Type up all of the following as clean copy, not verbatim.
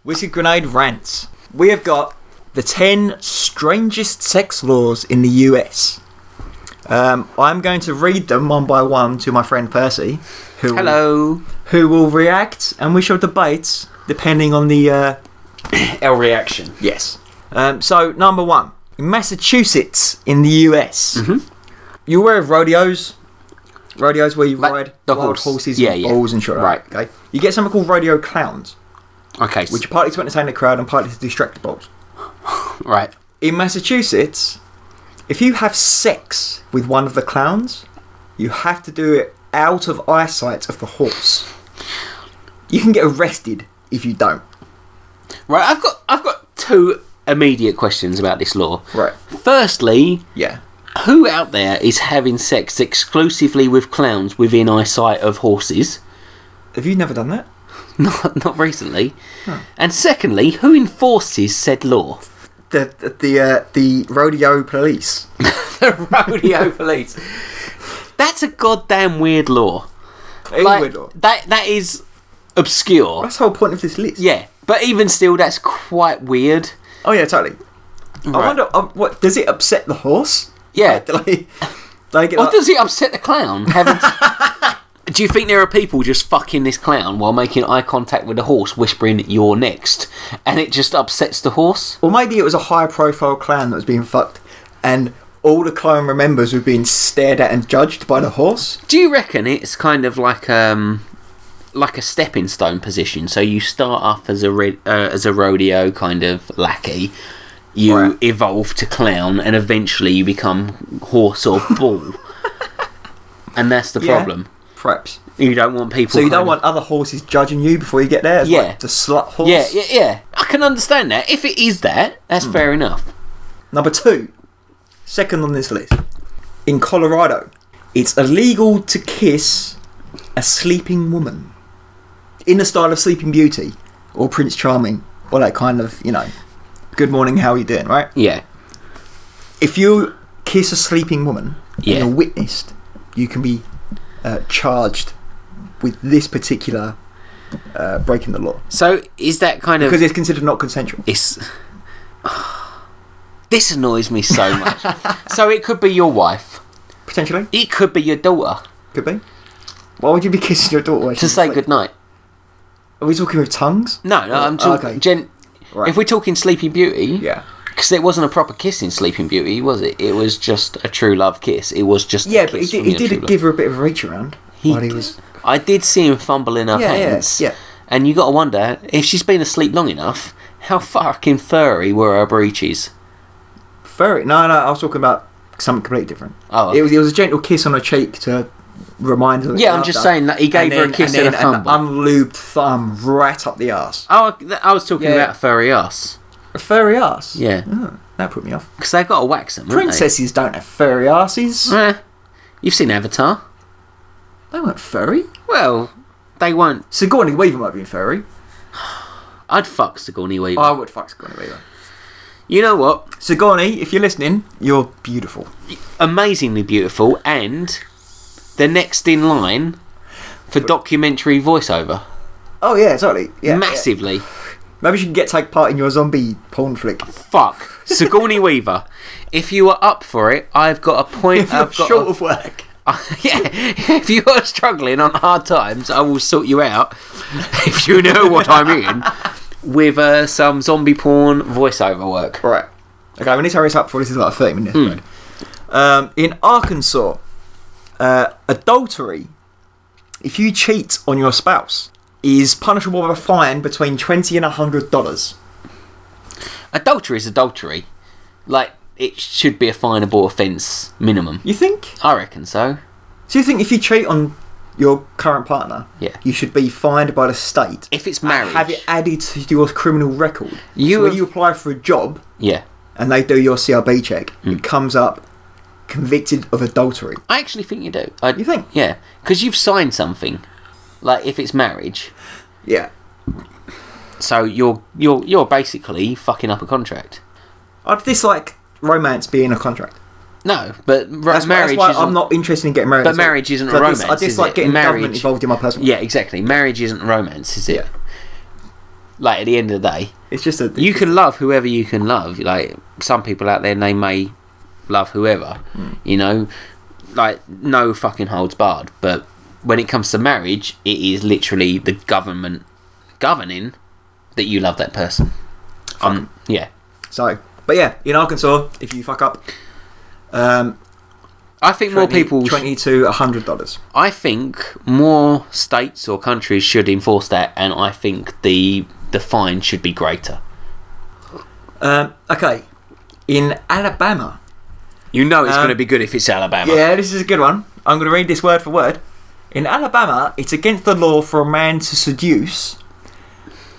Whiskey Grenade Rants. We have got the 10 strangest sex laws in the US. I'm going to read them one by one to my friend Percy, who will react, and we shall debate depending on the our reaction. Yes. So number 1, in Massachusetts in the US, you aware of rodeos? Rodeos where you ride the wild horses and bulls and shit. Right. Okay. You get something called rodeo clowns. Okay. Which are partly to entertain the crowd and partly to distract the bulls. Right. In Massachusetts, if you have sex with one of the clowns, you have to do it out of eyesight of the horse. You can get arrested if you don't. Right. I've got 2 immediate questions about this law. Right. Firstly, yeah. Who out there is having sex exclusively with clowns within eyesight of horses? Have you never done that? Not recently. Huh. And secondly, who enforces said law? The rodeo police. The rodeo police. That's a goddamn weird law. It is a weird law. That is obscure. That's the whole point of this list. Yeah, but even still, that's quite weird. Oh yeah, totally. Right. I wonder, what does it upset the horse? Yeah. Or does it upset the clown? Do you think there are people just fucking this clown while making eye contact with the horse, whispering, "You're next," and it just upsets the horse? Or maybe it was a high-profile clown that was being fucked, and all the clown remembers were being stared at and judged by the horse. Do you reckon it's kind of like a stepping stone position? So you start off as a rodeo kind of lackey. You evolve to clown, and eventually you become horse or bull. And that's the problem. Perhaps. You don't want people... So you don't want other horses judging you before you get there? As like the slut horse? Yeah. I can understand that. If it is that, that's fair enough. Number 2. Second on this list. In Colorado, it's illegal to kiss a sleeping woman. In the style of Sleeping Beauty, or Prince Charming, or that kind of, good morning, how are you doing, right? Yeah. If you kiss a sleeping woman and you're witnessed, you can be charged with this particular breaking the law. So is that kind of... Because it's considered not consensual. This annoys me so much. So it could be your wife. Potentially. It could be your daughter. Could be. Why would you be kissing your daughter? To say goodnight. Are we talking with tongues? No, I'm talking... Okay. Right. If we're talking Sleeping Beauty... Yeah. Because it wasn't a proper kiss in Sleeping Beauty, was it? It was just a true love kiss. It was just a kiss. Yeah, but he did give her a bit of a reach around while he was... I did see him fumbling her pants. Yeah. And you got to wonder, if she's been asleep long enough, how fucking furry were her breeches? Furry? No, I was talking about something completely different. Oh. It was a gentle kiss on her cheek to remind her... Yeah, I'm just saying that he gave her a kiss and a thumb. An unlubed thumb right up the arse. Oh, I was talking about a furry ass. A furry ass? Yeah. Oh, that put me off. Because they've got to wax them, Princesses don't have furry asses. You've seen Avatar. They weren't furry. Well, they weren't. Sigourney Weaver might be furry. I'd fuck Sigourney Weaver. I would fuck Sigourney Weaver. You know what? Sigourney, if you're listening, you're beautiful. Amazingly beautiful, and the next in line for documentary voiceover. Oh yeah, totally. Yeah, massively. Yeah. Maybe she can take part in your zombie porn flick. Fuck. Sigourney Weaver. If you are up for it, I've got a point. If you're short of work. If you are struggling on hard times, I will sort you out. If you know what I mean. With some zombie porn voiceover work. Right. Okay, we need to hurry this up before this is like a 30 minutes. In Arkansas, adultery, if you cheat on your spouse, is punishable with a fine between $20 and $100. Adultery is adultery. Like, it should be a finable offence minimum. You think? I reckon so. So you think if you cheat on your current partner, you should be fined by the state? If it's marriage. Have it added to your criminal record. So when you apply for a job, and they do your CRB check, it comes up convicted of adultery. I actually think you do. You think? Yeah, because you've signed something. Like if it's marriage. Yeah. So you're basically fucking up a contract. I'd dislike romance being a contract. No, but That's marriage why isn't... I'm not interested in getting married. But marriage isn't a romance, I dislike getting government involved in my personal life. Yeah, exactly. Marriage isn't romance, is it? Yeah. Like, at the end of the day... It's just a... You can love whoever you can love. Like, some people out there, they may love whoever. You know? Like, no fucking holds barred. But when it comes to marriage, it is literally the government governing that you love that person. Yeah. So, but yeah, in Arkansas, if you fuck up... I think more people... $20 to $100. I think more states or countries should enforce that, and I think the fine should be greater. Okay. In Alabama... You know it's going to be good if it's Alabama. Yeah, this is a good one. I'm going to read this word for word. In Alabama, it's against the law for a man to seduce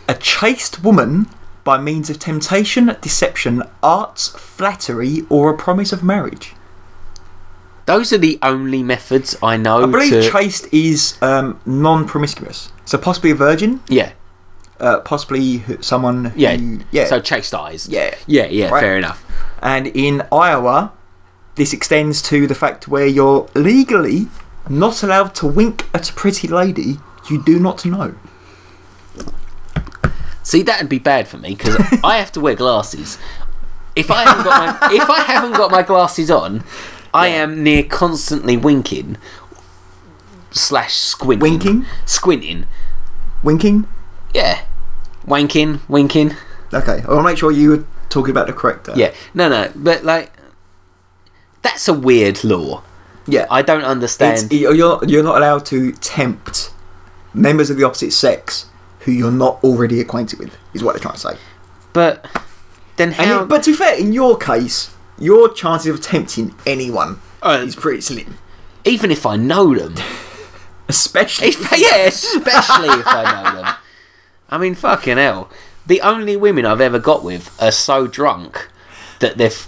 a chaste woman by means of temptation, deception, arts, flattery, or a promise of marriage. Those are the only methods I know. I believe chaste is non-promiscuous. So possibly a virgin. Yeah. Possibly someone who... Yeah. So chastised. Yeah. Yeah, right. Fair enough. And in Iowa, this extends to the fact where you're legally not allowed to wink at a pretty lady you do not know. See, that'd be bad for me because I have to wear glasses. If I haven't got my glasses on, I am near constantly winking / squinting. Winking? Squinting. Winking? Yeah. Winking. Okay, I want to make sure you were talking about the correct Yeah. No, but like, that's a weird law. Yeah. I don't understand. You're not allowed to tempt members of the opposite sex who you're not already acquainted with, is what they're trying to say. But then how... But to be fair, in your case, your chances of tempting anyone is pretty slim. Even if I know them. Especially if I know them. I mean, fucking hell. The only women I've ever got with are so drunk that they've,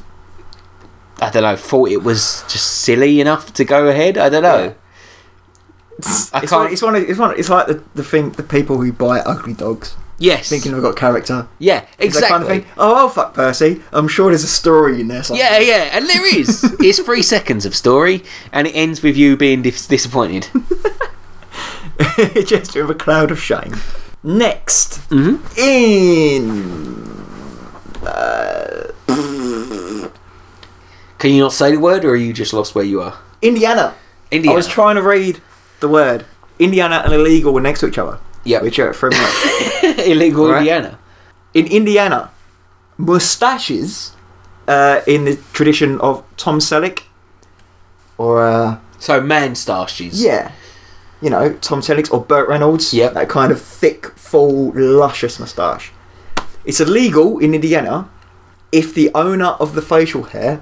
I don't know, thought it was just silly enough to go ahead. I don't know. Yeah. It's like the people who buy ugly dogs. Yes. Thinking they've got character. Yeah, exactly. Kind of thing. Oh, fuck Percy. I'm sure there's a story in there somewhere. Yeah, and there is. It's 3 seconds of story, and it ends with you being disappointed. Just with a cloud of shame. Next, in can you not say the word, or are you just lost where you are? Indiana. I was trying to read the word. Indiana and illegal were next to each other. Yeah, which are from illegal right? Indiana. In Indiana, moustaches, in the tradition of Tom Selleck, or so man-staches. Yeah. You know, Tom Selleck or Burt Reynolds. Yep. That kind of thick, full, luscious moustache. It's illegal in Indiana if the owner of the facial hair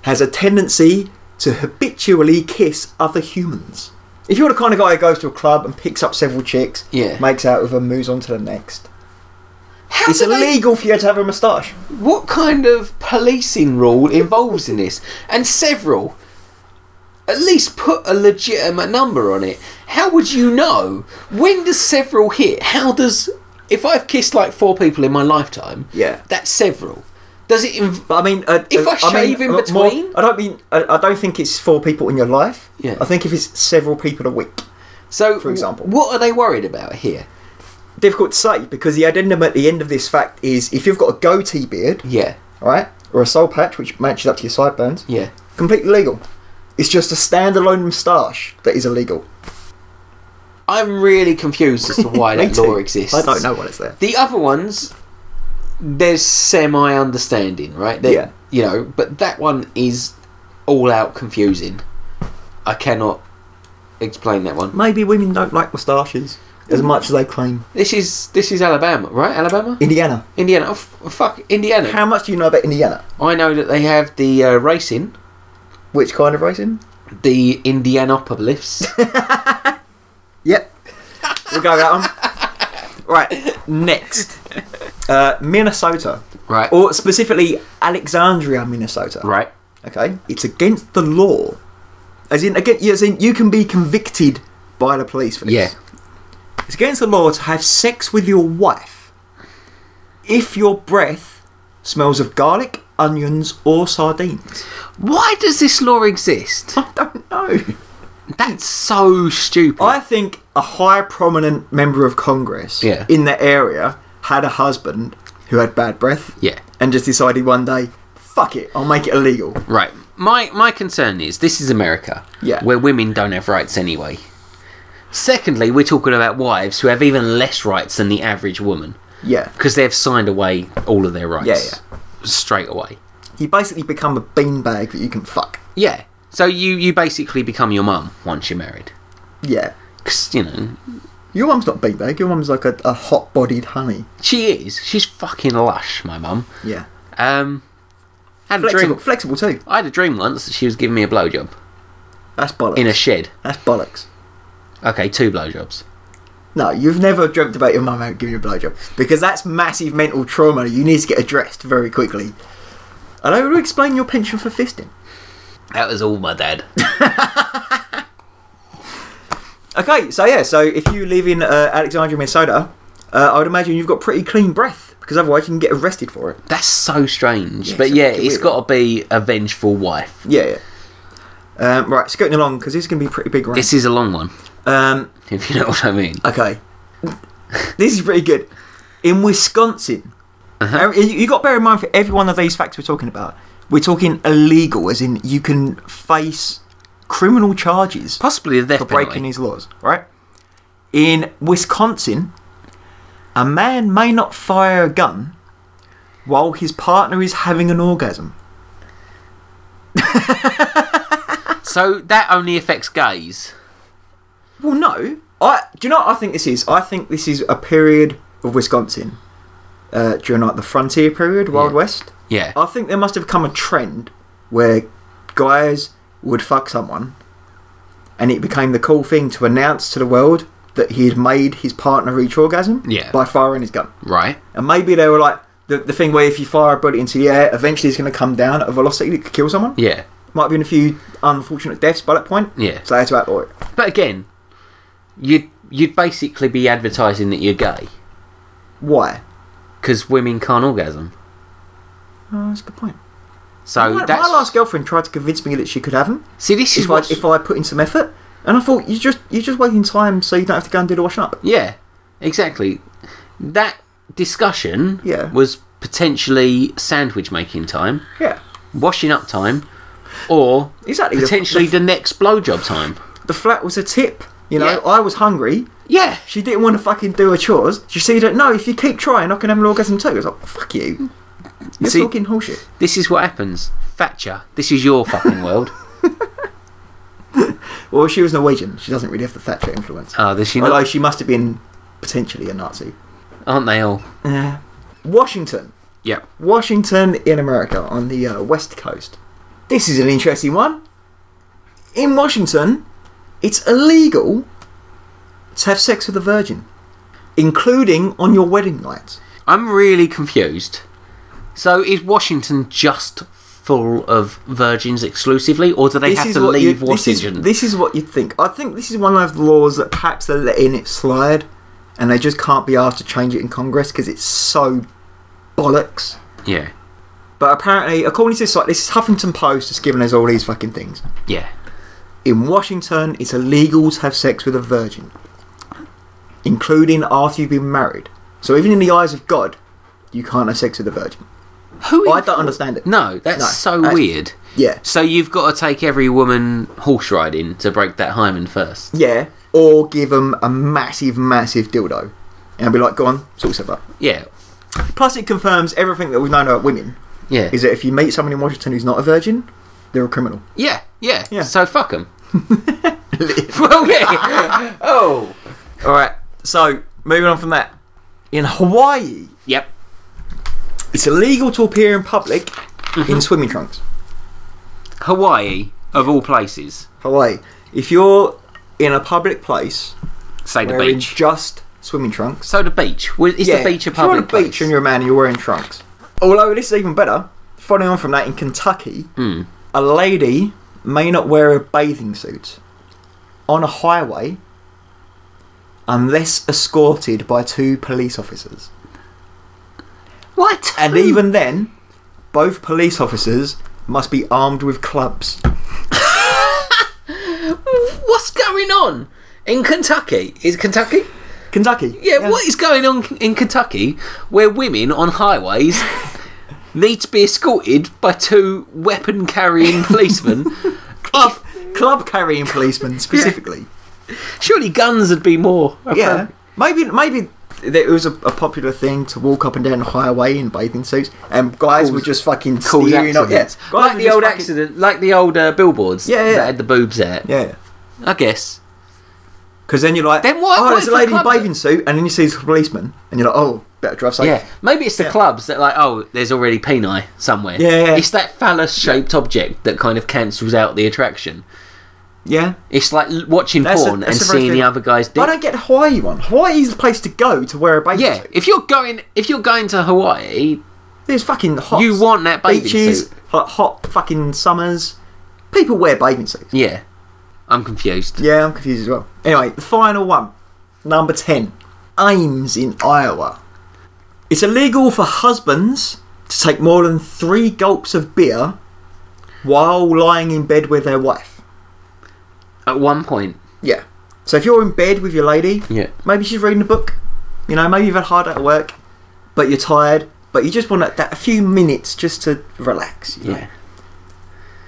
has a tendency to habitually kiss other humans. If you're the kind of guy who goes to a club and picks up several chicks, makes out with them, moves on to the next, it's illegal for you to have a moustache. What kind of policing rule involves in this? And several. At least put a legitimate number on it. How would you know? When does several hit? How does... If I've kissed like 4 people in my lifetime, that's several. Does it... But I mean... if I shave in between... I don't think it's 4 people in your life. Yeah. I think if it's several people a week. So, for example. What are they worried about here? Difficult to say, because the addendum at the end of this fact is if you've got a goatee beard... Yeah. Right? Or a soul patch, which matches up to your sideburns... Yeah. Completely legal. It's just a standalone moustache that is illegal. I'm really confused as to why that law exists. I don't know what it's there. The other ones, there's semi-understanding, right? Yeah. You know, but that one is all-out confusing. I cannot explain that one. Maybe women don't like moustaches as much as they claim. This is Alabama, right? Alabama? Indiana. Oh, fuck, Indiana. How much do you know about Indiana? I know that they have the racing. Which kind of racing? The Indianapolis. Yep. We'll go with that one. Right. Next. Minnesota. Right. Or specifically Alexandria, Minnesota. Right. Okay. It's against the law. As in you can be convicted by the police for this. Yeah. It's against the law to have sex with your wife if your breath smells of garlic, onions, or sardines. Why does this law exist? I don't know. That's so stupid. I think a high prominent member of Congress in the area had a husband who had bad breath. Yeah. And just decided one day, fuck it, I'll make it illegal. Right. My concern is, this is America. Yeah. Where women don't have rights anyway. Secondly, we're talking about wives who have even less rights than the average woman. Yeah. Because they've signed away all of their rights. Yeah. Straight away. You basically become a beanbag that you can fuck. Yeah. So you basically become your mum once you're married. Yeah. Because, you know... Your mum's not beanbag, your mum's like a hot-bodied honey. She is. She's fucking lush, my mum. Yeah. Had a dream. Flexible too. I had a dream once that she was giving me a blowjob. That's bollocks. In a shed. That's bollocks. Okay, 2 blowjobs. No, you've never dreamt about your mum giving you a blowjob. Because that's massive mental trauma you need to get addressed very quickly. I don't want to explain your penchant for fisting. That was all my dad. Okay, so if you live in Alexandria, Minnesota, I would imagine you've got pretty clean breath, because otherwise you can get arrested for it. That's so strange. Yeah, but yeah, it's weird. got to be a vengeful wife. Yeah. Right, skirting along, because this is going to be a pretty big rant. This is a long one. If you know what I mean. Okay. This is pretty good. In Wisconsin, you got to bear in mind for every one of these facts we're talking about, we're talking illegal, as in you can face criminal charges. Possibly the death for penalty. breaking these laws, right? In Wisconsin, a man may not fire a gun while his partner is having an orgasm. So that only affects gays? Well, no. Do you know what I think this is? I think this is a period of Wisconsin during like the frontier period, Wild West. Yeah. I think there must have come a trend where guys would fuck someone and it became the cool thing to announce to the world that he had made his partner reach orgasm by firing his gun. Right. And maybe they were like, the thing where if you fire a bullet into the air, eventually it's going to come down at a velocity that could kill someone. Yeah. Might have been a few unfortunate deaths by that point. Yeah. So they had to outlaw it. But again, you'd basically be advertising that you're gay. Why? Because women can't orgasm. Oh, that's a good point. So my last girlfriend tried to convince me that she could have them. See, this is what... if I put in some effort. And I thought, you're just wasting time so you don't have to go and do the washing up. Yeah, exactly. That discussion was potentially sandwich making time. Yeah. Washing up time. Or potentially the next blowjob time. The flat was a tip. You know, I was hungry. Yeah. She didn't want to fucking do her chores. She said, no, if you keep trying, I can have an orgasm too. I was like, fuck you. You're talking horseshit. This is what happens. Thatcher, this is your fucking world. Well, she was Norwegian. She doesn't really have the Thatcher influence. Oh, does she not? Although she must have been potentially a Nazi. Aren't they all? Yeah. Washington. Yep. Washington in America on the west coast. This is an interesting one. In Washington, it's illegal to have sex with a virgin, including on your wedding night. I'm really confused. So is Washington just full of virgins exclusively, or do they have to leave Washington? This is what you'd think. I think this is one of the laws that perhaps they're letting it slide, and they just can't be asked to change it in Congress because it's so bollocks. Yeah. But apparently, according to this site, this is Huffington Post just giving us all these fucking things. Yeah. In Washington, it's illegal to have sex with a virgin, including after you've been married. So even in the eyes of God, you can't have sex with a virgin. I don't understand it. No, that's weird. Yeah. So you've got to take every woman horse riding to break that hymen first. Yeah. Or give them a massive, massive dildo. And be like, go on, sort yourself up. Yeah. Plus it confirms everything that we've known about women. Yeah. Is that if you meet someone in Washington who's not a virgin, they're a criminal. Yeah. Yeah. So fuck them. Well, yeah. Oh. Alright, so moving on from that. In Hawaii... Yep. It's illegal to appear in public in swimming trunks. Hawaii, of all places. Hawaii. If you're in a public place... Say the wearing beach. just swimming trunks... So the beach. Is the beach a public place? If you're on a beach and you're a man and you're wearing trunks. Although this is even better. Following on from that, in Kentucky, a lady may not wear a bathing suit on a highway unless escorted by 2 police officers. What? And even then, both police officers must be armed with clubs. What's going on in Kentucky? Is it Kentucky? Kentucky. Yeah, what is going on in Kentucky where women on highways need to be escorted by 2 weapon-carrying policemen? Club carrying policemen specifically. Yeah. Surely guns would be more Yeah, maybe it was a popular thing to walk up and down the highway in bathing suits, and guys were just fucking steering up. Yeah, like the old accident, like the old billboards that had the boobs out. Yeah, I guess. Because then you're like, then why, there's a lady in a bathing suit, and then you see the policeman, and you're like, oh, better drive safe. Yeah, maybe it's the clubs that like, oh, there's already peni somewhere. Yeah. It's that phallus-shaped object that kind of cancels out the attraction. Yeah. It's like watching porn and seeing the other guy's dick. I don't get the Hawaii one. Hawaii's the place to go to wear a bathing suit. If you're going to Hawaii, there's fucking hot. You want that bathing beaches, suit. hot fucking summers. People wear bathing suits. Yeah. I'm confused. Yeah, I'm confused as well. Anyway, the final one. Number 10. Ames in Iowa. It's illegal for husbands to take more than 3 gulps of beer while lying in bed with their wife. At one point. Yeah. So if you're in bed with your lady, maybe she's reading a book, you know, maybe you've had a hard day at work, but you're tired, but you just want that a few minutes just to relax. You know?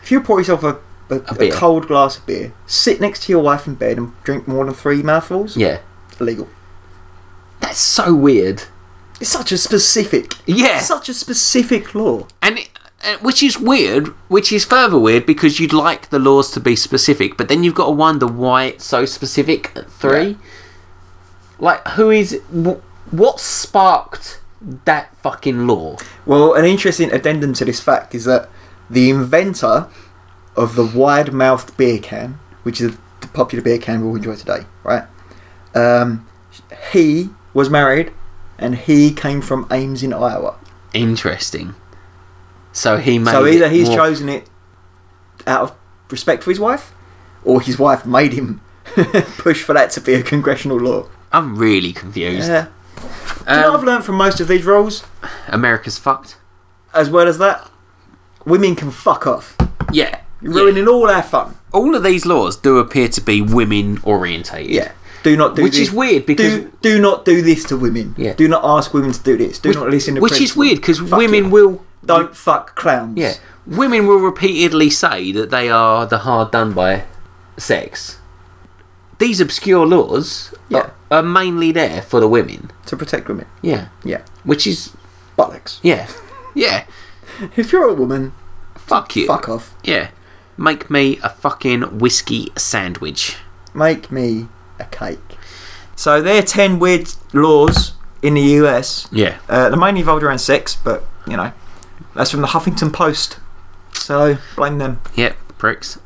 If you pour yourself a cold glass of beer, sit next to your wife in bed and drink more than 3 mouthfuls, illegal. That's so weird. It's such a specific, such a specific law, and which is weird. Which is further weird because you'd like the laws to be specific, but then you've got to wonder why it's so specific at 3. Yeah. Like, what sparked that fucking law? Well, an interesting addendum to this fact is that the inventor of the wide-mouthed beer can, which is the popular beer can we all enjoy today, right? He was married, and he came from Ames in Iowa. Interesting. So he made. So either he's chosen it out of respect for his wife, or his wife made him push for that to be a congressional law. I'm really confused. Yeah. Do you know what I've learned from most of these rules? America's fucked. As well as that, women can fuck off. Yeah. You're ruining all our fun. All of these laws do appear to be women orientated. Yeah. Do not do which this. Is weird because do not do this to women. Yeah. Do not ask women to do this. Do not listen to which principles. Is weird because women will don't fuck clowns. Yeah. Women will repeatedly say that they are the hard done by sex. These obscure laws are mainly there for the women. To protect women. Yeah. Yeah. Which is bollocks. Yeah. Yeah. If you're a woman, fuck you. Fuck off. Yeah. Make me a fucking whiskey sandwich. Make me a cake. So they're 10 weird laws in the US. Yeah. They're mainly involved around sex, but, you know, that's from the Huffington Post. So, blame them. Yep, pricks.